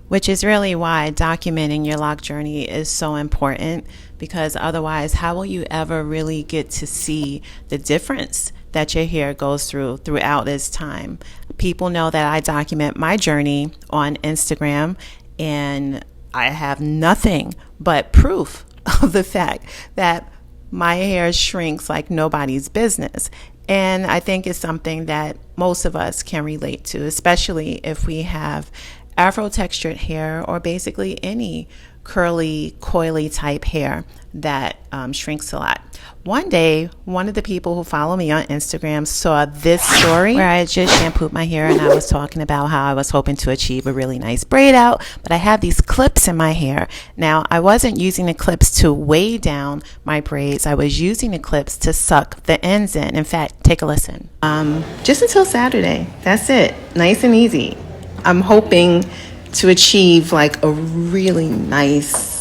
which is really why documenting your loc journey is so important, because otherwise, how will you ever really get to see the difference that your hair goes through throughout this time? People know that I document my journey on Instagram, and I have nothing but proof of the fact that my hair shrinks like nobody's business. And I think it's something that most of us can relate to, especially if we have Afro textured hair or basically any curly, coily type hair that shrinks a lot. One day, one of the people who follow me on Instagram saw this story where I had just shampooed my hair, and I was talking about how I was hoping to achieve a really nice braid out, but I have these clips in my hair. Now, I wasn't using the clips to weigh down my braids. I was using the clips to suck the ends in. In fact, take a listen. Just until Saturday. That's it. Nice and easy. I'm hoping to achieve like a really nice.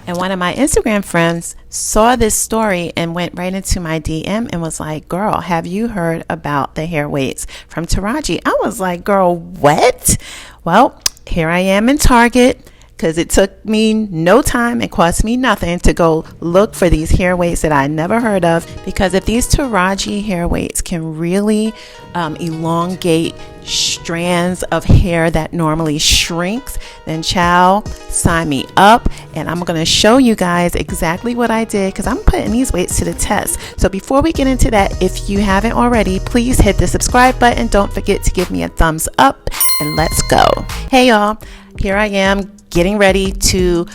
And one of my Instagram friends saw this story and went right into my DM and was like, girl, have you heard about the hair weights from Taraji? I was like, girl, what? Well, here I am in Target, because it took me no time and cost me nothing to go look for these hair weights that I never heard of. Because if these Taraji hair weights can really elongate strands of hair that normally shrinks, then child, sign me up. And I'm going to show you guys exactly what I did, because I'm putting these weights to the test. So before we get into that, if you haven't already, please hit the subscribe button. Don't forget to give me a thumbs up, and let's go. Hey y'all, here I am getting ready to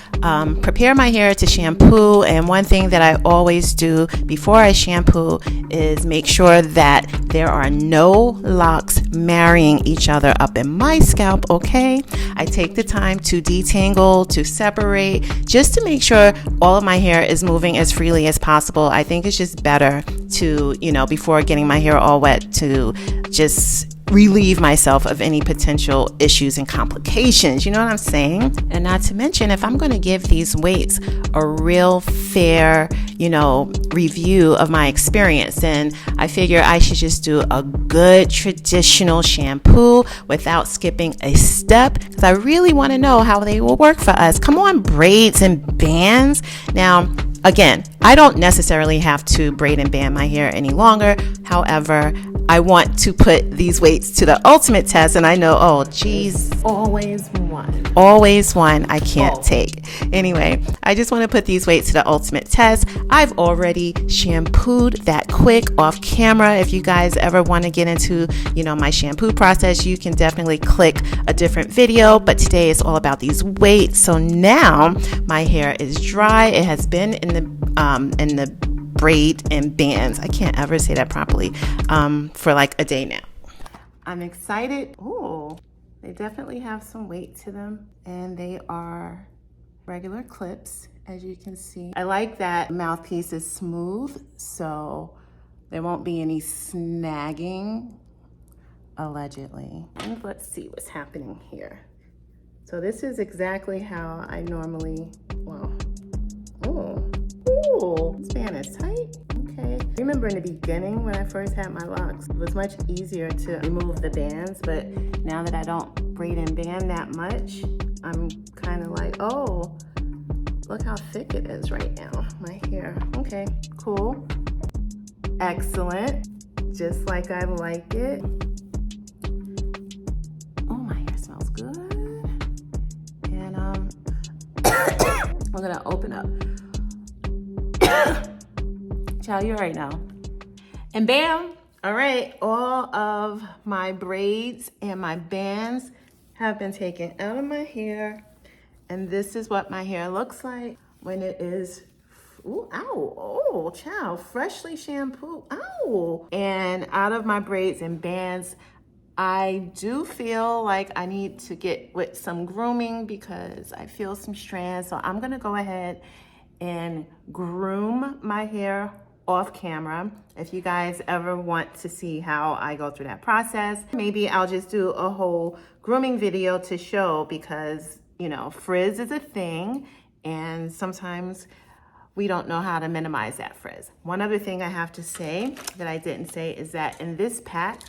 prepare my hair to shampoo. And one thing that I always do before I shampoo is make sure that there are no locks marrying each other up in my scalp, okay? I take the time to detangle, to separate, just to make sure all of my hair is moving as freely as possible. I think it's just better to, before getting my hair all wet, to just relieve myself of any potential issues and complications. You know what I'm saying? And not to mention, if I'm going to give these weights a real fair, review of my experience, then I figure I should just do a good traditional shampoo without skipping a step, because I really want to know how they will work for us. Come on, braids and bands. Now, again, I don't necessarily have to braid and band my hair any longer. However, I want to put these weights to the ultimate test, and I know, oh geez, always one I can't take. Anyway, I just want to put these weights to the ultimate test. I've already shampooed that quick off camera. If you guys ever want to get into, my shampoo process, you can definitely click a different video, but today is all about these weights. So now my hair is dry. It has been in the braid and bands, I can't ever say that properly, for like a day now. I'm excited. Ooh, they definitely have some weight to them, and they are regular clips, as you can see. I like that mouthpiece is smooth, so there won't be any snagging, allegedly. And let's see what's happening here. So this is exactly how I normally, this band is tight. Okay. I remember in the beginning when I first had my locks, it was much easier to remove the bands, but now that I don't braid and band that much, I'm kind of like, oh, look how thick it is right now, my hair. Okay, cool. Excellent. Just like I like it. Oh, my hair smells good. And I'm gonna open up. Child, you already know. And bam, all right, all of my braids and my bands have been taken out of my hair. And this is what my hair looks like when it is, child, freshly shampooed, and out of my braids and bands. I do feel like I need to get with some grooming because I feel some strands. So I'm gonna go ahead and groom my hair off camera. If you guys ever want to see how I go through that process, maybe I'll just do a whole grooming video to show, because frizz is a thing, and sometimes we don't know how to minimize that frizz. One other thing I have to say that I didn't say is that in this pack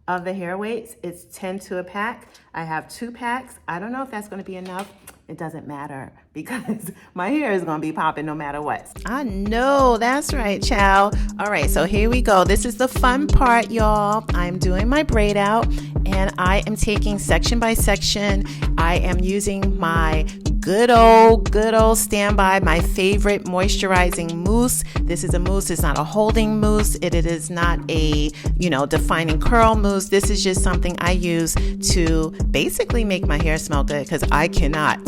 of the hair weights. It's 10 to a pack. I have 2 packs. I don't know if that's going to be enough. It doesn't matter because my hair is going to be popping no matter what. I know, that's right, child. All right, so here we go. This is the fun part, y'all. I'm doing my braid out and I am taking section by section. I am using my good old standby, my favorite moisturizing mousse. This is a mousse. It's not a holding mousse. It is not a, defining curl mousse. This is just something I use to basically make my hair smell good because I cannot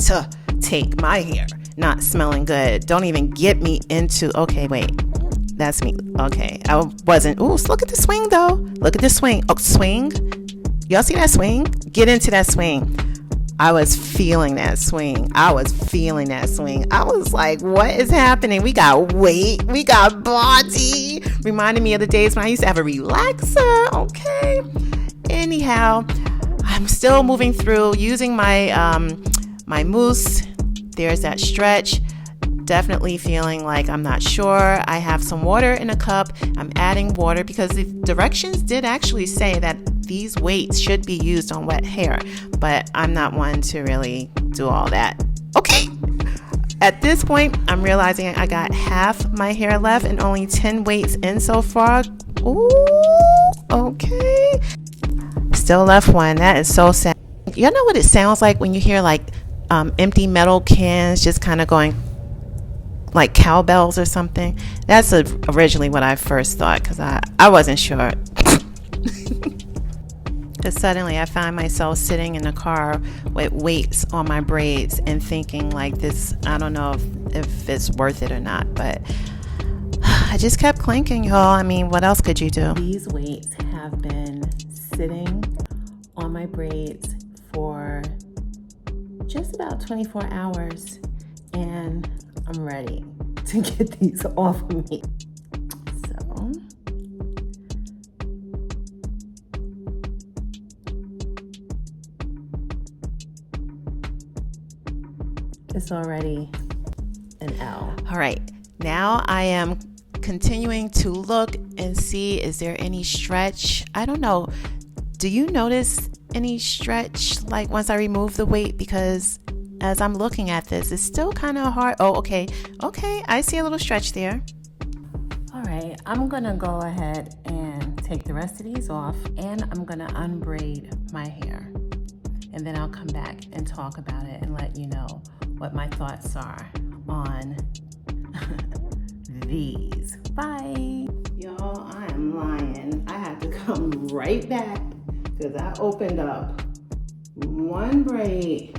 take my hair not smelling good. Don't even get me into, okay, wait. That's me. Okay. I wasn't. Ooh, look at the swing though. Look at the swing. Oh, swing. Y'all see that swing? Get into that swing. I was feeling that swing. I was like, what is happening? We got weight. We got body. Reminded me of the days when I used to have a relaxer. Okay. Anyhow, I'm still moving through using my my mousse. There's that stretch. Definitely feeling like I'm not sure. I have some water in a cup. I'm adding water because the directions did actually say that these weights should be used on wet hair, but I'm not one to really do all that. Okay. At this point, I'm realizing I got half my hair left and only 10 weights in so far. Ooh, okay. Still left one. That is so sad. You know what it sounds like when you hear like empty metal cans just kind of going like cowbells or something? That's originally what I first thought because I wasn't sure. Because suddenly I find myself sitting in the car with weights on my braids and thinking like this, I don't know if it's worth it or not, but I just kept clinking, y'all. I mean, what else could you do? These weights have been sitting on my braids for just about 24 hours and I'm ready to get these off of me. So it's already an L. All right, now I am continuing to look and see, is there any stretch? I don't know. Do you notice any stretch like once I remove the weight? Because as I'm looking at this, it's still kind of hard. Oh, okay, I see a little stretch there. All right, I'm gonna go ahead and take the rest of these off and I'm gonna unbraid my hair. And then I'll come back and talk about it and let you know what my thoughts are on these. Bye. Y'all, I am lying. I have to come right back because I opened up one braid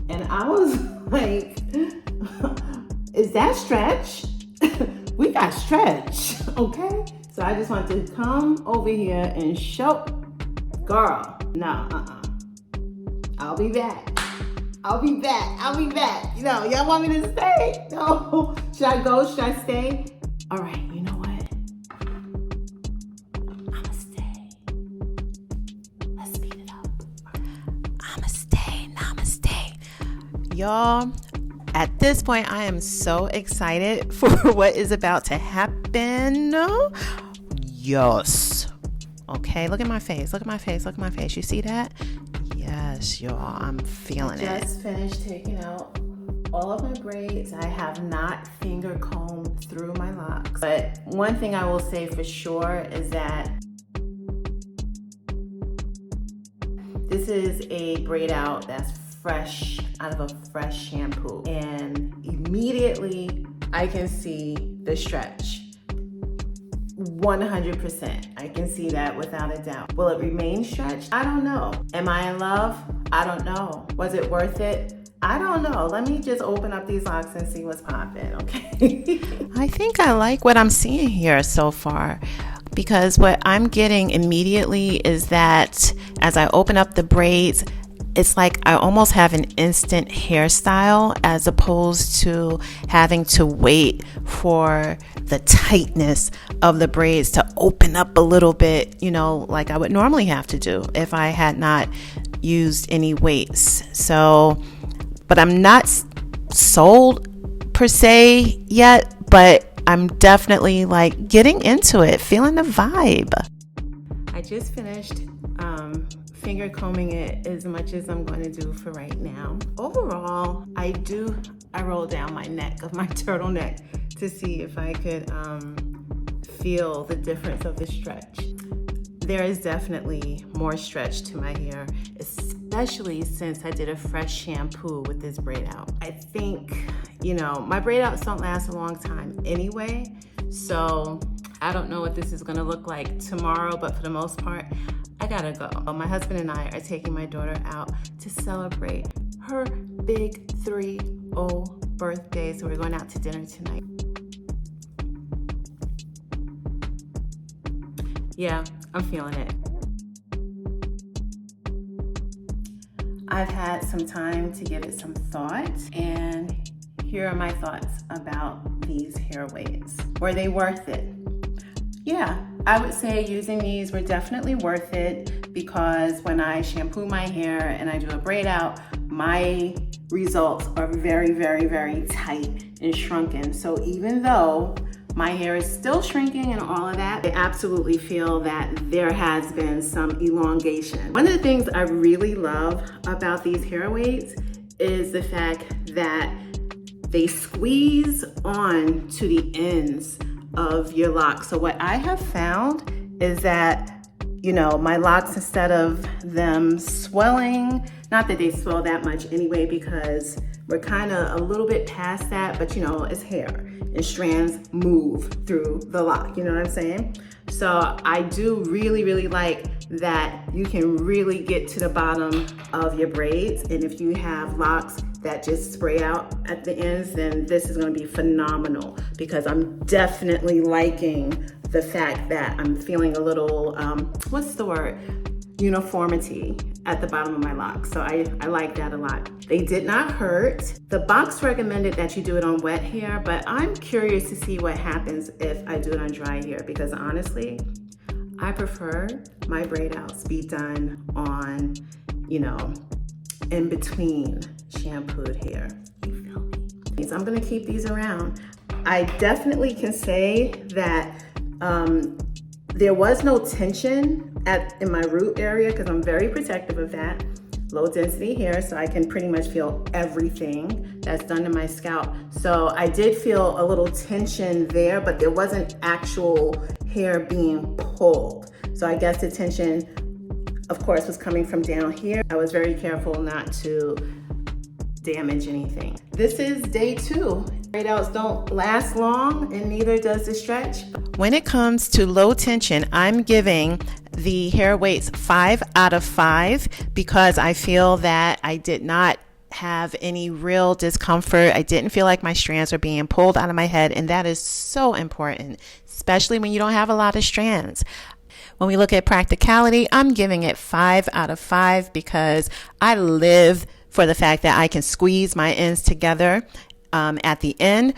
and I was like, is that stretch? We got stretch, okay? So I just want to come over here and show, girl, no, I'll be back. Y'all want me to stay? No. Should I go? Should I stay? All right, you know what? I'ma stay. Let's speed it up. I'ma stay. Namaste. Y'all, at this point, I am so excited for what is about to happen. Yes. Okay, look at my face. You see that? Yes, y'all, I'm feeling it. I just finished taking out all of my braids. I have not finger combed through my locks. But one thing I will say for sure is that this is a braid out that's fresh out of a fresh shampoo. And immediately I can see the stretch. 100%. I can see that without a doubt. Will it remain stretched? I don't know. Am I in love? I don't know. Was it worth it? I don't know. Let me just open up these locks and see what's popping, okay? I think I like what I'm seeing here so far because what I'm getting immediately is that as I open up the braids, it's like I almost have an instant hairstyle as opposed to having to wait for the tightness of the braids to open up a little bit, like I would normally have to do if I had not used any weights. So, but I'm not sold per se yet, but I'm definitely like getting into it, feeling the vibe. I just finished finger combing it as much as I'm going to do for right now. Overall, I roll down my neck of my turtleneck to see if I could feel the difference of the stretch. There is definitely more stretch to my hair, especially since I did a fresh shampoo with this braid out. I think, my braid outs don't last a long time anyway, so I don't know what this is gonna look like tomorrow, but for the most part, I gotta go. My husband and I are taking my daughter out to celebrate her big 3-0 birthday, so we're going out to dinner tonight. Yeah, I'm feeling it. I've had some time to give it some thought, and here are my thoughts about these hair weights. Were they worth it? Yeah, I would say using these were definitely worth it, because when I shampoo my hair and I do a braid out, my results are very, very, very tight and shrunken. So even though my hair is still shrinking and all of that, I absolutely feel that there has been some elongation. One of the things I really love about these hair weights is the fact that they squeeze on to the ends of your locks. So what I have found is that, my locks, instead of them swelling, not that they swell that much anyway, because we're kind of a little bit past that, but it's hair and strands move through the lock, you know what I'm saying? So I do really, really like that you can really get to the bottom of your braids. And if you have locks that just spray out at the ends, then this is gonna be phenomenal, because I'm definitely liking the fact that I'm feeling a little, uniformity at the bottom of my locks. So I like that a lot. They did not hurt. The box recommended that you do it on wet hair, but I'm curious to see what happens if I do it on dry hair, because honestly, I prefer my braid outs be done on, in between shampooed hair. You feel me? So I'm gonna keep these around. I definitely can say that there was no tension in my root area, because I'm very protective of that. Low density hair, so I can pretty much feel everything that's done to my scalp. So I did feel a little tension there, but there wasn't actual hair being pulled. So I guess the tension, of course, was coming from down here. I was very careful not to damage anything. This is day 2. Braid outs don't last long, and neither does the stretch. When it comes to low tension, I'm giving the hair weights 5 out of 5, because I feel that I did not have any real discomfort. I didn't feel like my strands were being pulled out of my head, and that is so important, especially when you don't have a lot of strands. When we look at practicality, I'm giving it 5 out of 5, because I live for the fact that I can squeeze my ends together at the end.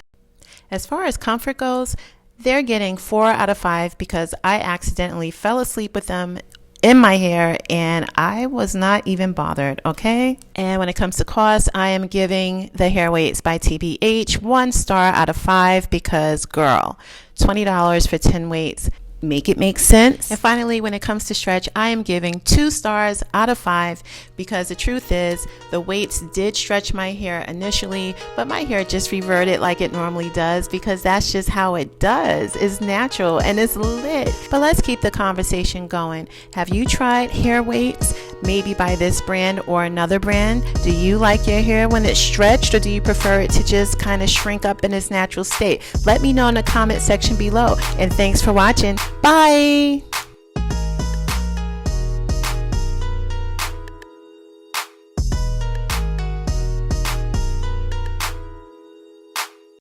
As far as comfort goes, they're getting 4 out of 5, because I accidentally fell asleep with them in my hair and I was not even bothered, okay? And when it comes to cost, I am giving the hair weights by TPH 1 star out of 5, because girl, $20 for 10 weights. Make it make sense. And finally, when it comes to stretch, I am giving 2 stars out of 5, because the truth is the weights did stretch my hair initially, but my hair just reverted like it normally does, because that's just how it does. It's natural and it's lit. But let's keep the conversation going. Have you tried hair weights? Maybe by this brand or another brand? Do you like your hair when it's stretched, or do you prefer it to just kind of shrink up in its natural state? Let me know in the comment section below. And thanks for watching. Bye.